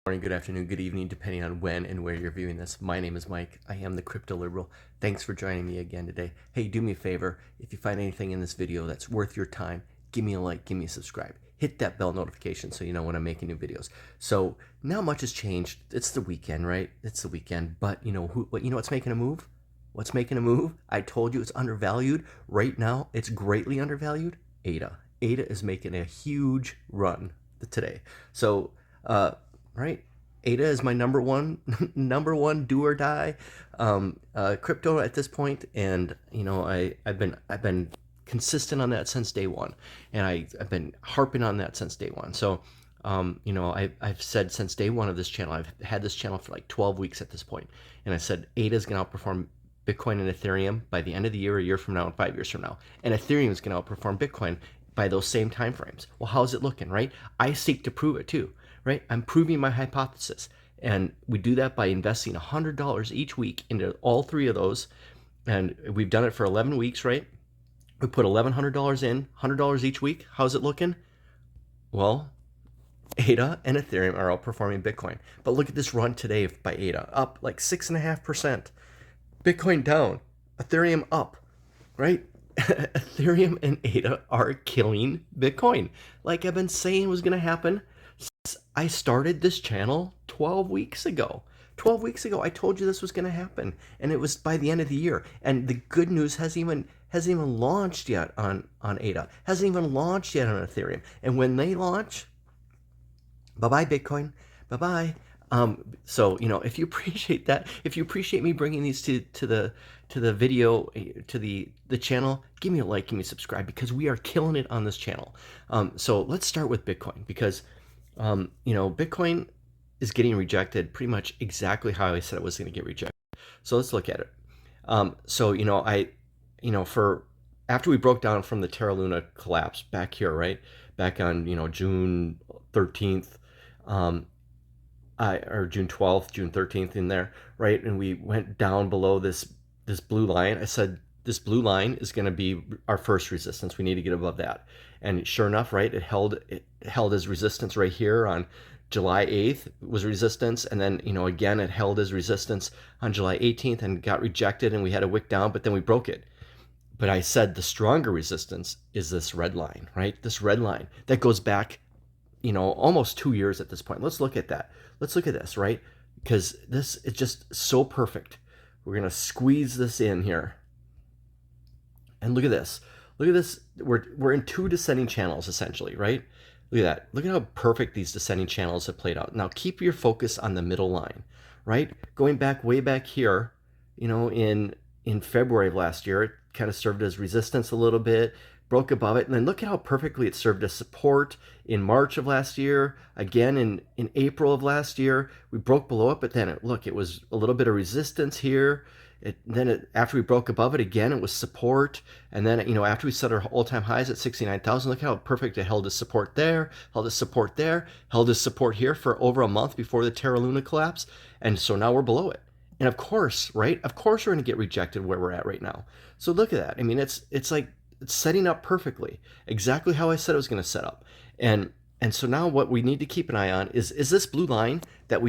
Morning, good afternoon, good evening, depending on when and where you're viewing this. My name is Mike. I am the Crypto Liberal. Thanks for joining me again today. Hey, do me a favor. If you find anything in this video that's worth your time, give me a like, give me a subscribe. Hit that bell notification so you know when I'm making new videos. So not much has changed. It's the weekend, right? It's the weekend. But you know what's making a move? What's making a move? I told you it's undervalued. Right now, it's greatly undervalued. ADA. ADA is making a huge run today. So right? ADA is my number one do or die crypto at this point, and I've been consistent on that since day one, and I've been harping on that since day one. So I've said since day one of this channel, I've had this channel for like 12 weeks at this point, and I said ADA is going to outperform Bitcoin and Ethereum by the end of the year, a year from now, and 5 years from now, and Ethereum is going to outperform Bitcoin by those same time frames. Well, how's it looking, right? I seek to prove it too, right? I'm proving my hypothesis. And we do that by investing $100 each week into all three of those. And we've done it for 11 weeks, right? We put $1,100 in, $100 each week. How's it looking? Well, ADA and Ethereum are outperforming Bitcoin. But look at this run today by ADA, up like 6.5%. Bitcoin down, Ethereum up, right? Ethereum and ADA are killing Bitcoin. Like I've been saying was going to happen since I started this channel 12 weeks ago. 12 weeks ago, I told you this was going to happen, and it was by the end of the year. And the good news hasn't even launched yet on ADA, hasn't even launched yet on Ethereum. And when they launch, bye-bye Bitcoin, bye-bye. So if you appreciate that, if you appreciate me bringing these to the video, to the channel, give me a like, give me a subscribe, because we are killing it on this channel. So let's start with Bitcoin, because Bitcoin is getting rejected pretty much exactly how I said it was going to get rejected. So let's look at it. For after we broke down from the Terra Luna collapse back here, right, back on June 13th. Or June 12th, June 13th in there, right? And we went down below this blue line. I said, this blue line is going to be our first resistance. We need to get above that. And sure enough, right, it held as resistance right here on July 8th was resistance. And then, again, it held as resistance on July 18th and got rejected, and we had a wick down, but then we broke it. But I said the stronger resistance is this red line, right? This red line that goes back almost 2 years at this point. Let's look at that. Let's look at this, right? Because this is just so perfect. We're going to squeeze this in here. And look at this. Look at this. We're in two descending channels, essentially, right? Look at that. Look at how perfect these descending channels have played out. Now, keep your focus on the middle line, right? Going back way back here, in February of last year, it kind of served as resistance a little bit, broke above it, and then look at how perfectly it served as support in March of last year. Again, in April of last year, we broke below it, but then it was a little bit of resistance here. After we broke above it again, it was support, and then after we set our all-time highs at 69,000, look how perfect it held as support there, held as support there, held as support here for over a month before the Terra Luna collapse, and so now we're below it. And of course, right? Of course, we're going to get rejected where we're at right now. So look at that. I mean, it's like it's setting up perfectly, exactly how I said it was going to set up. And so now what we need to keep an eye on is this blue line that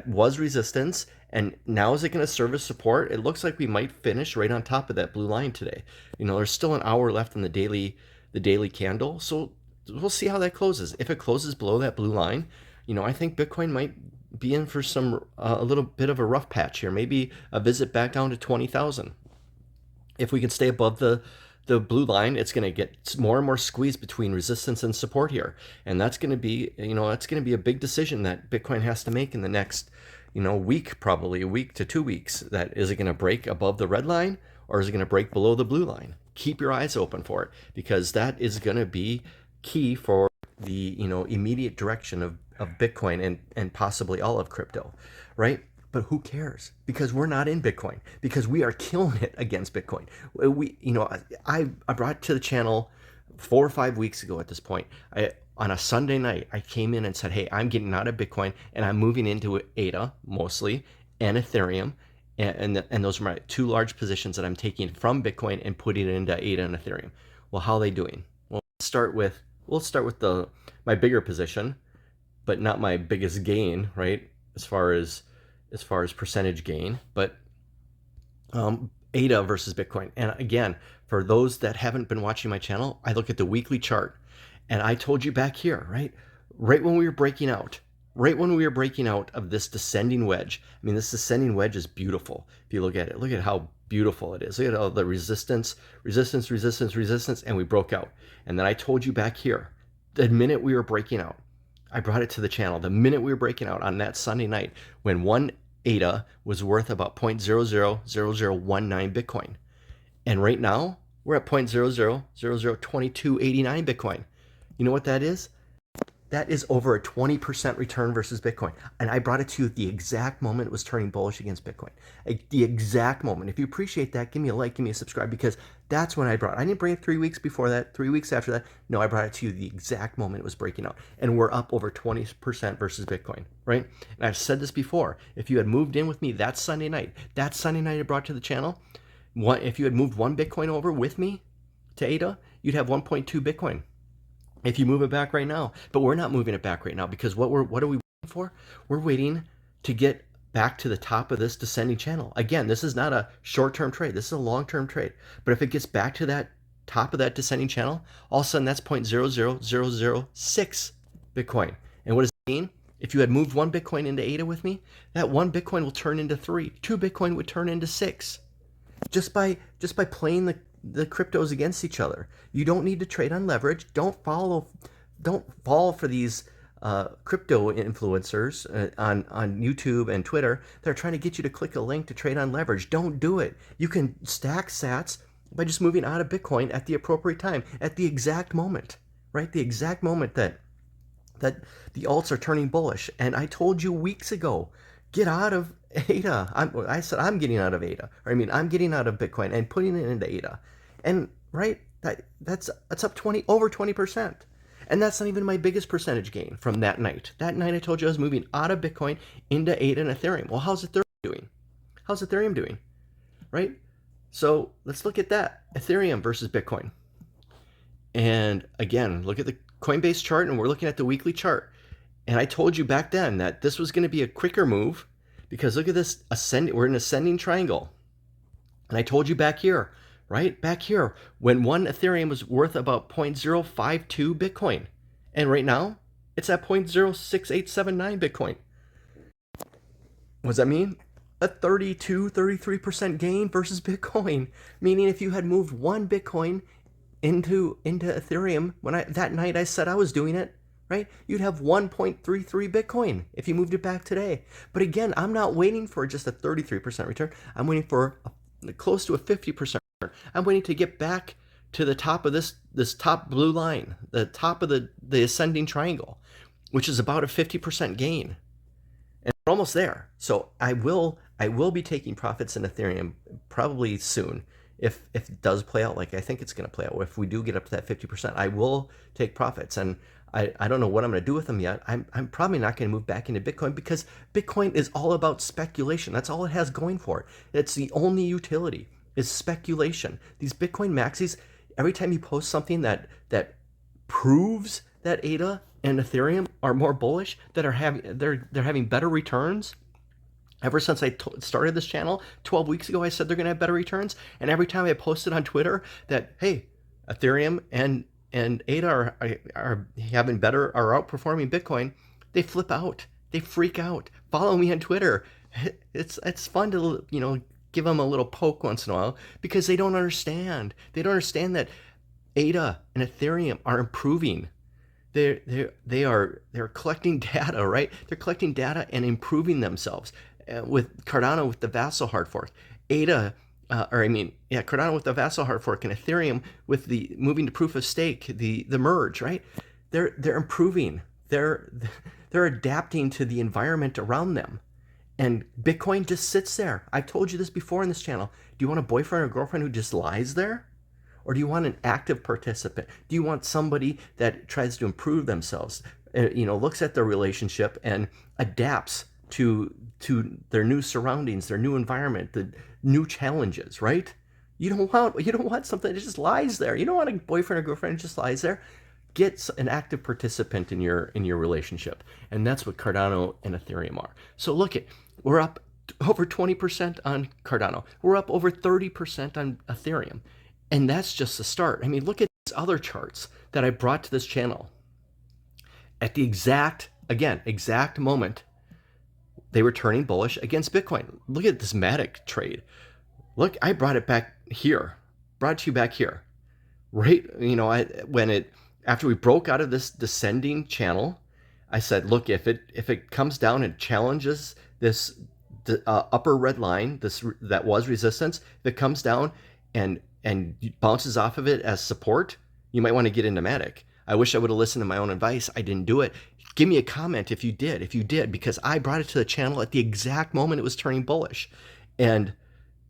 was resistance, and now is it going to serve as support? It looks like we might finish right on top of that blue line today. There's still an hour left in the daily candle, so we'll see how that closes. If it closes below that blue line, I think Bitcoin might be in for a little bit of a rough patch here, maybe a visit back down to 20,000. If we can stay above the blue line, it's going to get more and more squeezed between resistance and support here. And that's going to be, a big decision that Bitcoin has to make in the next, week, probably a week to 2 weeks. That is it going to break above the red line, or is it going to break below the blue line? Keep your eyes open for it, because that is going to be key for the, immediate direction of Bitcoin and possibly all of crypto, right? But who cares? Because we're not in Bitcoin, because we are killing it against Bitcoin. I brought to the channel 4 or 5 weeks ago at this point. On a Sunday night, I came in and said, hey, I'm getting out of Bitcoin and I'm moving into ADA mostly and Ethereum. And those are my two large positions that I'm taking from Bitcoin and putting it into ADA and Ethereum. Well, how are they doing? Well, we'll start with my bigger position. but not my biggest gain, right? As far as percentage gain, but ADA versus Bitcoin. And again, for those that haven't been watching my channel, I look at the weekly chart, and I told you back here, right? Right when we were breaking out, of this descending wedge. I mean, this descending wedge is beautiful. If you look at it, look at how beautiful it is. Look at all the resistance, and we broke out. And then I told you back here, the minute we were breaking out, I brought it to the channel. The minute we were breaking out on that Sunday night, when one ADA was worth about 0.000019 Bitcoin. And right now, we're at 0.00002289 Bitcoin. You know what that is? That is over a 20% return versus Bitcoin. And I brought it to you at the exact moment it was turning bullish against Bitcoin. The exact moment. If you appreciate that, give me a like, give me a subscribe, because that's when I brought it. I didn't bring it 3 weeks before that, 3 weeks after that. No, I brought it to you the exact moment it was breaking out. And we're up over 20% versus Bitcoin, right? And I've said this before. If you had moved in with me that Sunday night I brought to the channel, if you had moved one Bitcoin over with me to ADA, you'd have 1.2 Bitcoin. If you move it back right now. But we're not moving it back right now, because what are we waiting for? We're waiting to get back to the top of this descending channel. Again, this is not a short-term trade. This is a long-term trade. But if it gets back to that top of that descending channel, all of a sudden that's 0.00006 Bitcoin. And what does it mean? If you had moved one Bitcoin into ADA with me, that one Bitcoin will turn into 3. 2 Bitcoin would turn into 6. Just by playing the cryptos against each other. You don't need to trade on leverage. Don't fall for these crypto influencers on YouTube and Twitter. They're trying to get you to click a link to trade on leverage. Don't do it. You can stack sats by just moving out of Bitcoin at the appropriate time, at the exact moment, right? The exact moment that the alts are turning bullish. And I told you weeks ago, get out of ADA. I said I'm getting out of ADA. I'm getting out of Bitcoin and putting it into ADA. And right, that's up over 20%. And that's not even my biggest percentage gain from that night. That night I told you I was moving out of Bitcoin into ADA and Ethereum. Well, how's Ethereum doing? Right? So let's look at that. Ethereum versus Bitcoin. And again, look at the Coinbase chart, and we're looking at the weekly chart. And I told you back then that this was going to be a quicker move, because look at this we're in an ascending triangle. And I told you back here, right back here, when one Ethereum was worth about 0.052 Bitcoin. And right now, it's at 0.06879 Bitcoin. What does that mean? A 33% gain versus Bitcoin. Meaning if you had moved one Bitcoin into Ethereum, that night I said I was doing it, right? You'd have 1.33 Bitcoin if you moved it back today. But again, I'm not waiting for just a 33% return. I'm waiting for close to a 50%. I'm waiting to get back to the top of this top blue line, the top of the ascending triangle, which is about a 50% gain. And we're almost there. So I will be taking profits in Ethereum probably soon. If it does play out like I think it's going to play out, if we do get up to that 50%, I will take profits. And I don't know what I'm going to do with them yet. I'm probably not going to move back into Bitcoin, because Bitcoin is all about speculation. That's all it has going for it. It's the only utility is speculation. These Bitcoin maxis, every time you post something that proves that ADA and Ethereum are more bullish, that they're having better returns. Ever since I started this channel 12 weeks ago, I said they're going to have better returns. And every time I posted on Twitter that, hey, Ethereum and ADA are having better, are outperforming Bitcoin, they flip out. They freak out. Follow me on Twitter. It's fun to, give them a little poke once in a while, because they don't understand. They don't understand that ADA and Ethereum are improving. They're collecting data, right? They're collecting data and improving themselves. With Cardano with the Vassal hard fork, Cardano with the Vassal hard fork, and Ethereum with the moving to proof of stake, the merge, right? They're improving. They're adapting to the environment around them. And Bitcoin just sits there. I've told you this before in this channel. Do you want a boyfriend or girlfriend who just lies there? Or do you want an active participant? Do you want somebody that tries to improve themselves, looks at their relationship and adapts to their new surroundings, their new environment, the new challenges, right? You don't want something that just lies there. You don't want a boyfriend or girlfriend that just lies there. get an active participant in your relationship. And that's what Cardano and Ethereum are. So look at, we're up over 20% on Cardano. We're up over 30% on Ethereum. And that's just the start. I mean, look at these other charts that I brought to this channel. At the exact moment they were turning bullish against Bitcoin. Look at this Matic trade. Look, I brought it back here, brought it to you back here, right? You know, after we broke out of this descending channel, I said, look, if it comes down and challenges this upper red line, that was resistance, if it comes down and bounces off of it as support, you might want to get into Matic. I wish I would have listened to my own advice. I didn't do it. Give me a comment if you did, because I brought it to the channel at the exact moment it was turning bullish, and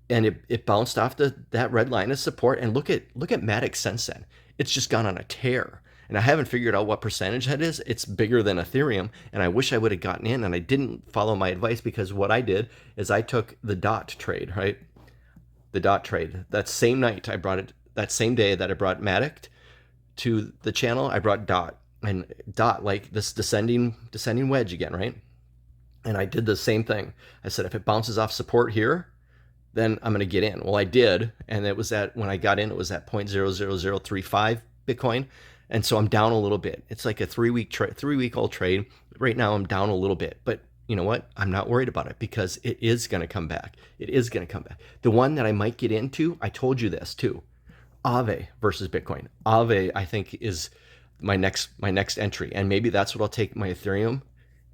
it bounced off that red line of support. And look at Matic since then. It's just gone on a tear, and I haven't figured out what percentage that is. It's bigger than Ethereum, and I wish I would have gotten in, and I didn't follow my advice, because what I did is I took the dot trade, right? The dot trade. That same night I brought it. That same day that I brought Matic to the channel, I brought dot, and dot, like this descending wedge again, right? And I did the same thing. I said, if it bounces off support here, then I'm going to get in. Well, I did, and it was when I got in, it was at 0.00035 Bitcoin, and so I'm down a little bit. It's like a 3-week-old trade. Right now, I'm down a little bit, but you know what? I'm not worried about it, because it is going to come back. It is going to come back. The one that I might get into, I told you this too, Aave versus Bitcoin. Aave, I think, is my next entry, and maybe that's what I'll take my Ethereum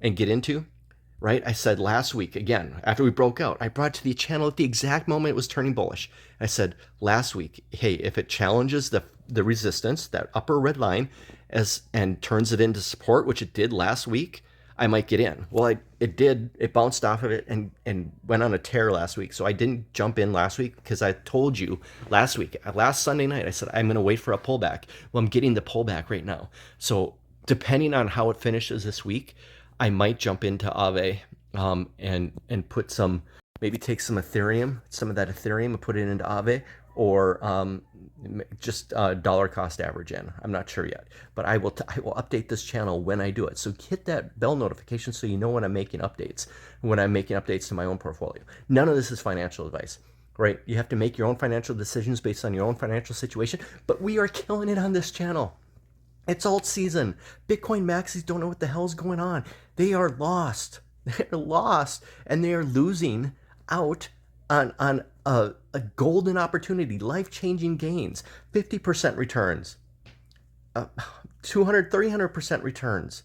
and get into, right? I said last week, again, after we broke out, I brought it to the channel at the exact moment it was turning bullish. I said last week, hey, if it challenges the resistance, that upper red line, and turns it into support, which it did last week, I might get in. Well, it did. It bounced off of it and went on a tear last week. So I didn't jump in last week, because I told you last Sunday night, I said, I'm going to wait for a pullback. Well, I'm getting the pullback right now. So depending on how it finishes this week, I might jump into Aave and put maybe take some of that Ethereum and put it into Aave, or just dollar cost average in. I'm not sure yet, but I will update this channel when I do it. So hit that bell notification so you know when I'm making updates to my own portfolio. None of this is financial advice, right? You have to make your own financial decisions based on your own financial situation, but we are killing it on this channel. It's alt season. Bitcoin maxis don't know what the hell's going on. They are lost. They're lost, and they are losing out on a golden opportunity, life-changing gains, 50% returns, 200, 300% returns,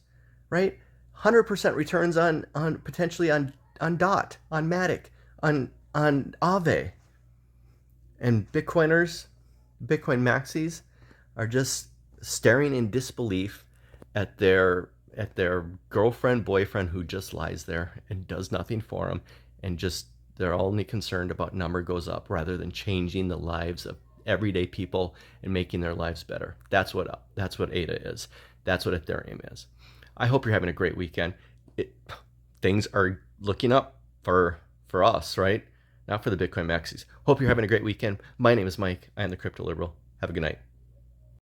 right? 100% returns on potentially on DOT, on Matic, on Aave. And Bitcoin maxis are just staring in disbelief at their girlfriend, boyfriend who just lies there and does nothing for them, and just they're only concerned about number goes up rather than changing the lives of everyday people and making their lives better. That's what ADA is. That's what Ethereum is. I hope you're having a great weekend. Things are looking up for us, right? Not for the Bitcoin maxis. Hope you're having a great weekend. My name is Mike. I am the Crypto Liberal. Have a good night.